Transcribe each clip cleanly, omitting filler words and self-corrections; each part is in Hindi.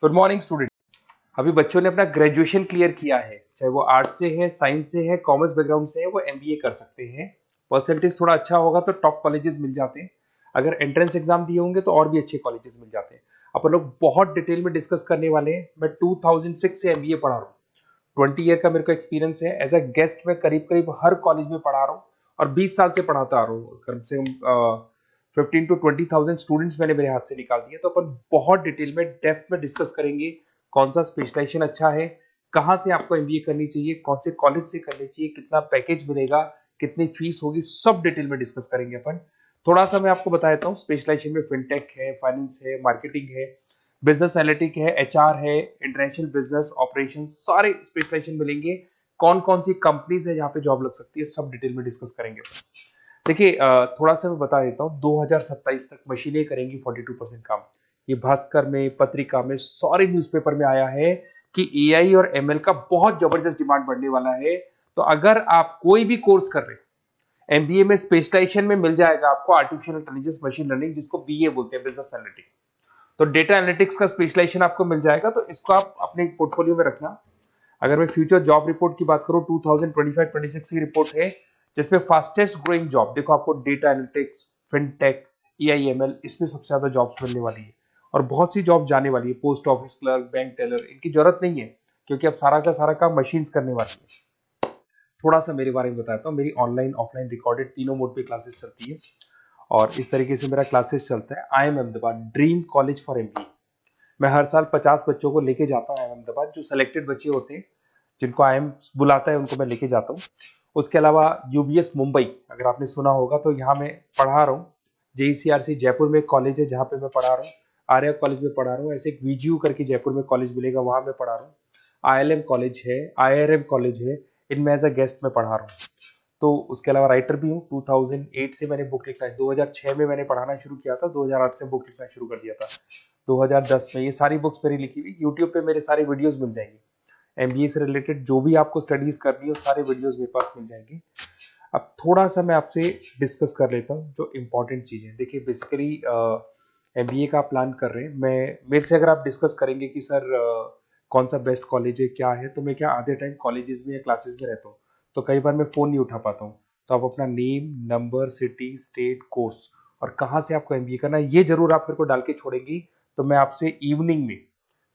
Good morning student. अभी बच्चों ने अपना ग्रेजुएशन क्लियर किया है, चाहे वो आर्ट्स से है, साइंस से है, कॉमर्स बैकग्राउंड से है, वो एमबीए कर सकते हैं। परसेंटेज थोड़ा अच्छा होगा तो टॉप कॉलेजेस मिल जाते हैं। अगर एंट्रेंस एग्जाम दिए होंगे तो और भी अच्छे कॉलेजेस मिल जाते हैं। अपन लोग बहुत डिटेल में डिस्कस करने वाले हैं। मैं 2006 से एमबीए पढ़ा रहा हूँ। 20 ईयर का मेरे को एक्सपीरियंस है। एज अ गेस्ट मैं करीब करीब हर कॉलेज में पढ़ा रहा हूँ और 20 साल से पढ़ाता आ रहा हूँ। कम से कम 15 to 20,000 स्टूडेंट्स मैंने मेरे हाथ से निकाल दिए। तो अपन बहुत डिटेल में डेप्थ में डिस्कस करेंगे कौन सा स्पेशलाइजेशन अच्छा है, कहाँ से आपको एमबीए करनी चाहिए, कौन से कॉलेज से करनी चाहिए, कितना पैकेज मिलेगा, कितनी फीस होगी, सब डिटेल में डिस्कस करेंगे अपन। थोड़ा सा मैं आपको बता देता हूँ। स्पेशलाइजेशन में फिनटेक है, फाइनेंस है, मार्केटिंग है, बिजनेस एनालिटिक है, एचआर है, इंटरनेशनल बिजनेस ऑपरेशन, सारे स्पेशलाइजेशन मिलेंगे। कौन कौन सी कंपनीज है जहाँ पे जॉब लग सकती है, सब डिटेल में डिस्कस करेंगे। देखिए, थोड़ा सा मैं बता देता हूँ। 2027 तक मशीनें करेंगी 42% काम। ये भास्कर में, पत्रिका में, सारे न्यूज़पेपर में आया है कि एआई और एमएल का बहुत जबरदस्त डिमांड बढ़ने वाला है। तो अगर आप कोई भी कोर्स कर रहे हैं, एमबीए में स्पेशलाइजेशन में मिल जाएगा आपको आर्टिफिशियल इंटेलिजेंस, मशीन लर्निंग, जिसको बीए बोलते हैं, बिजनेस एनालिटिक्स। तो डेटा एनालिटिक्स का स्पेशलाइजेशन आपको मिल जाएगा, तो इसको आप अपने पोर्टफोलियो में रखना। अगर मैं फ्यूचर जॉब रिपोर्ट की बात करूं, 2025-26 की रिपोर्ट है, जिसमें फास्टेस्ट ग्रोइंग जॉब देखो आपको डेटा एनालिटिक्स, फिनटेक, ईआईएमएल, इसमें सबसे ज्यादा जॉब्स मिलने वाली है। और बहुत सी जॉब जाने वाली है। Post office clerk, bank teller, इनकी जरूरत नहीं है, क्योंकि अब सारा का सारा काम मशीन्स करने वाली है। थोड़ा सा मेरे बारे में बताता हूँ। मेरी ऑनलाइन ऑफलाइन रिकॉर्डेड तीनों मोड पे क्लासेस चलती है और इस तरीके से मेरा क्लासेस चलता है। I am Ahmedabad dream college for MBA. मैं हर साल 50 बच्चों को लेके जाता हूँ अहमदाबाद। जो सिलेक्टेड बच्चे होते हैं, जिनको आईएम बुलाता है, उनको मैं लेके जाता हूँ। उसके अलावा यूबीएस मुंबई, अगर आपने सुना होगा, तो यहाँ मैं पढ़ा रहा हूँ। जेईसीआरसी जयपुर में एक कॉलेज है जहाँ पे मैं पढ़ा रहा हूँ। आर्या कॉलेज में पढ़ा रहा हूँ। ऐसे एक वीजीयू करके जयपुर में कॉलेज मिलेगा, वहां मैं पढ़ा रहा हूँ। आईएलएम कॉलेज है, आईआरएम कॉलेज है, इनमें एज अ गेस्ट में पढ़ा रहा हूँ। तो उसके अलावा राइटर भी हूँ। 2008 से मैंने बुक लिखना है। 2006 में मैंने पढ़ाना शुरू किया था, 2008 से बुक लिखना शुरू कर दिया था। 2010 में ये सारी बुक्स मेरी लिखी हुई यूट्यूब पे मेरे सारे वीडियोस मिल जाएंगे। एमबीए से रिलेटेड जो भी आपको स्टडीज करनी है, सारे वीडियोस मेरे पास मिल जाएंगे। अब थोड़ा सा मैं आपसे डिस्कस कर लेता हूँ जो इंपॉर्टेंट चीजें। देखिए, बेसिकली एमबीए का प्लान कर रहे हैं, मैं मेरे से अगर आप डिस्कस करेंगे कि सर कौन सा बेस्ट कॉलेज है, क्या है, तो मैं क्या आधे टाइम कॉलेजेस में या क्लासेस में रहता हूँ, तो कई बार मैं फोन नहीं उठा पाता हूँ। तो आप अपना name, number, city, state, course और कहाँ से आपको एमबीए करना है, ये जरूर आप मेरे को डाल के छोड़ेंगी। तो मैं आपसे इवनिंग में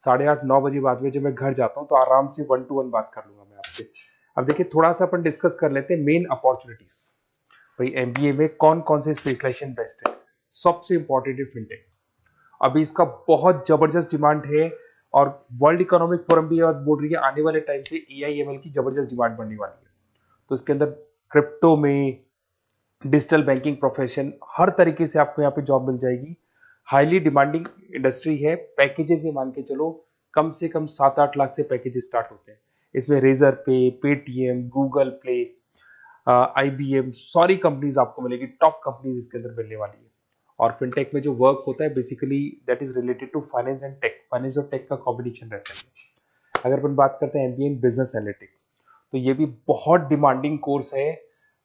8:30-9 बजे बाद में जब मैं घर जाता हूँ, तो आराम से 1 to 1 बात कर लूंगा मैं आपसे। अब देखिए, थोड़ा सा अपन डिस्कस कर लेते हैं मेन अपॉर्चुनिटीज। भाई, एमबीए में कौन कौन से स्पेशलाइजेशन बेस्ट है। सबसे इंपॉर्टेंट है फिनटेक। अभी इसका बहुत जबरदस्त डिमांड है और वर्ल्ड इकोनॉमिक फोरम भी बात बोल रही है आने वाले टाइम पे एआईएमएल की जबरदस्त डिमांड बढ़ने वाली है। तो इसके अंदर क्रिप्टो में, डिजिटल बैंकिंग प्रोफेशन, हर तरीके से आपको यहाँ पे जॉब मिल जाएगी। हाईली डिमांडिंग इंडस्ट्री है। पैकेजेस ये मान के चलो, कम से कम 7-8 लाख से पैकेजेस स्टार्ट होते हैं। इसमें रेजर पे, पेटीएम, गूगल प्ले, आईबीएम, सारी कंपनीज आपको मिलेगी। टॉप कंपनीज इसके अंदर मिलने वाली है। और फिनटेक में जो वर्क होता है, basically that is related to finance and tech. Finance और टेक का कॉम्बिनेशन रहता है। अगर अपन बात करते हैं एमबीए इन बिजनेस एनालिटिक्स, तो ये भी बहुत डिमांडिंग कोर्स है।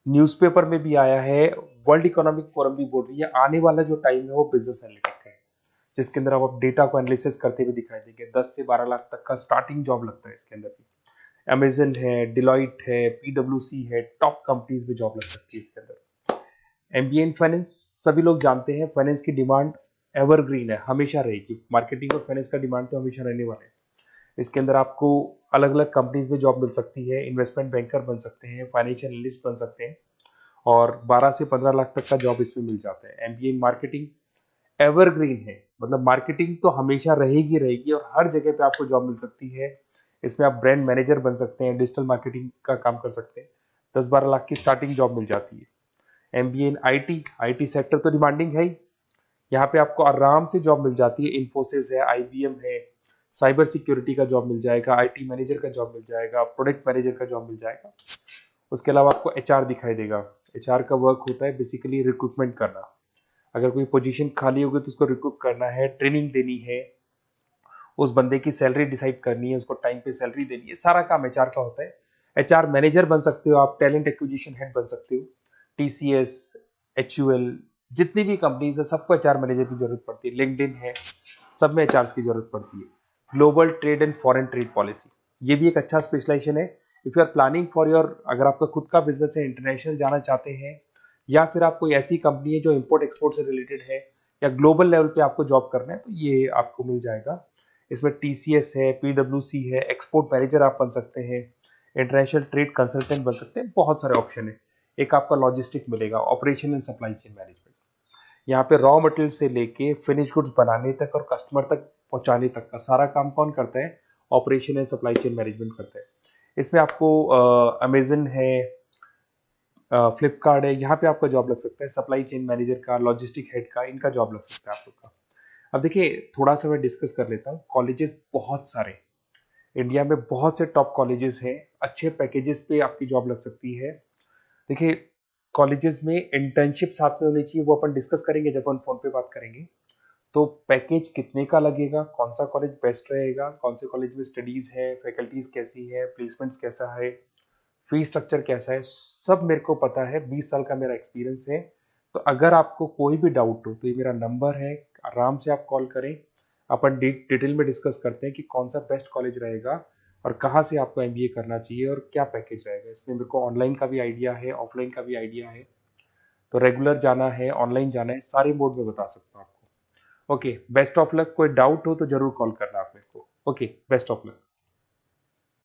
न्यूज़पेपर में भी आया है, वर्ल्ड इकोनॉमिक फोरम भी बोल रही है आने वाला जो टाइम है वो बिजनेस एनालिटिक्स का है, जिसके अंदर आप डेटा को एनालिसिस करते हुए दिखाई देंगे। 10 से 12 लाख तक का स्टार्टिंग जॉब लगता है इसके अंदर भी। अमेजन है, डिलॉइट है, पीडब्ल्यूसी है, टॉप कंपनीज में जॉब लग सकती है इसके अंदर। एमबीए इन फाइनेंस, सभी लोग जानते हैं फाइनेंस की डिमांड एवरग्रीन है, हमेशा रहेगी। मार्केटिंग और फाइनेंस का डिमांड तो हमेशा रहने वाला है। इसके अंदर आपको अलग अलग कंपनीज में जॉब मिल सकती है। इन्वेस्टमेंट बैंकर बन सकते हैं, फाइनेंशियल एनालिस्ट बन सकते हैं और 12 से 15 लाख तक का जॉब इसमें मिल जाता है। एमबीए इन मार्केटिंग एवरग्रीन है, मतलब मार्केटिंग तो हमेशा रहेगी रहेगी और हर जगह पे आपको जॉब मिल सकती है। इसमें आप ब्रांड मैनेजर बन सकते हैं, डिजिटल मार्केटिंग का काम कर सकते हैं। 10-12 लाख की स्टार्टिंग जॉब मिल जाती है। MBA in IT, IT sector तो डिमांडिंग है ही। यहाँ पे आपको आराम से जॉब मिल जाती है। इन्फोसिस है, आईबीएम है, साइबर सिक्योरिटी का जॉब मिल जाएगा, आईटी मैनेजर का जॉब मिल जाएगा, प्रोडक्ट मैनेजर का जॉब मिल जाएगा। उसके अलावा आपको एचआर दिखाई देगा। एचआर का वर्क होता है बेसिकली रिक्रूटमेंट करना। अगर कोई पोजीशन खाली होगी तो उसको रिक्रूट करना है, ट्रेनिंग देनी है, उस बंदे की सैलरी डिसाइड करनी है, उसको टाइम पे सैलरी देनी है, सारा काम एचआर का होता है। एचआर मैनेजर बन सकते हो आप, टैलेंट एक्विजिशन हेड बन सकते हो। टीसीएस, एचयूएल, जितनी भी कंपनीज है सबको एचआर मैनेजर की जरूरत पड़ती है। लिंक्डइन है, सब में एचआर की जरूरत पड़ती है। Global trade and foreign trade policy, ये भी एक अच्छा स्पेशलाइजेशन है। If you are planning for your, अगर आपका खुद का बिजनेस है, इंटरनेशनल जाना चाहते हैं, या फिर आप कोई ऐसी कंपनी है जो इंपोर्ट एक्सपोर्ट से रिलेटेड है, या ग्लोबल लेवल पे आपको जॉब करना है, तो ये आपको मिल जाएगा। इसमें टीसीएस है, पीडब्ल्यूसी है, एक्सपोर्ट मैनेजर आप बन सकते हैं, इंटरनेशनल ट्रेड कंसल्टेंट बन सकते हैं, बहुत सारे ऑप्शन है। एक आपका लॉजिस्टिक मिलेगा, operation and supply chain management. यहाँ पे रॉ मटेरियल से लेके फिनिश गुड्स बनाने तक और कस्टमर तक पहुंचाने तक का सारा काम कौन करता है? Operation and supply chain management करता है। इसमें आपको अमेजन है, फ्लिपकार्ट है, यहाँ पे आपका जॉब लग सकता है, सप्लाई चेन मैनेजर का, लॉजिस्टिक हेड का, इनका जॉब लग सकता है आप लोग का। अब देखिए, थोड़ा सा मैं डिस्कस कर लेता हूँ। कॉलेजेस बहुत सारे इंडिया में, बहुत से टॉप कॉलेजेस हैं, अच्छे पैकेजेस पे आपकी जॉब लग सकती है। देखिए, कॉलेजेस में इंटर्नशिप साथ में होनी चाहिए, वो अपन डिस्कस करेंगे जब अपन फोन पे बात करेंगे। तो पैकेज कितने का लगेगा, कौन सा कॉलेज बेस्ट रहेगा, कौन से कॉलेज में स्टडीज है, फैकल्टीज कैसी है, प्लेसमेंट्स कैसा है, फी स्ट्रक्चर कैसा है, सब मेरे को पता है। 20 साल का मेरा एक्सपीरियंस है। तो अगर आपको कोई भी डाउट हो तो ये मेरा नंबर है, आराम से आप कॉल करें। अपन डिटेल में डिस्कस करते हैं कि कौन सा बेस्ट कॉलेज रहेगा और कहाँ से आपको एमबीए करना चाहिए और क्या पैकेज रहेगा। इसमें मेरे को ऑनलाइन का भी आइडिया है, ऑफलाइन का भी आइडिया है। तो रेगुलर जाना है, ऑनलाइन जाना है, सारे मोड में बता सकता हूँ आपको। Okay, best of luck. कोई डाउट हो तो जरूर कॉल करना आप मेरे को। Okay, best of luck.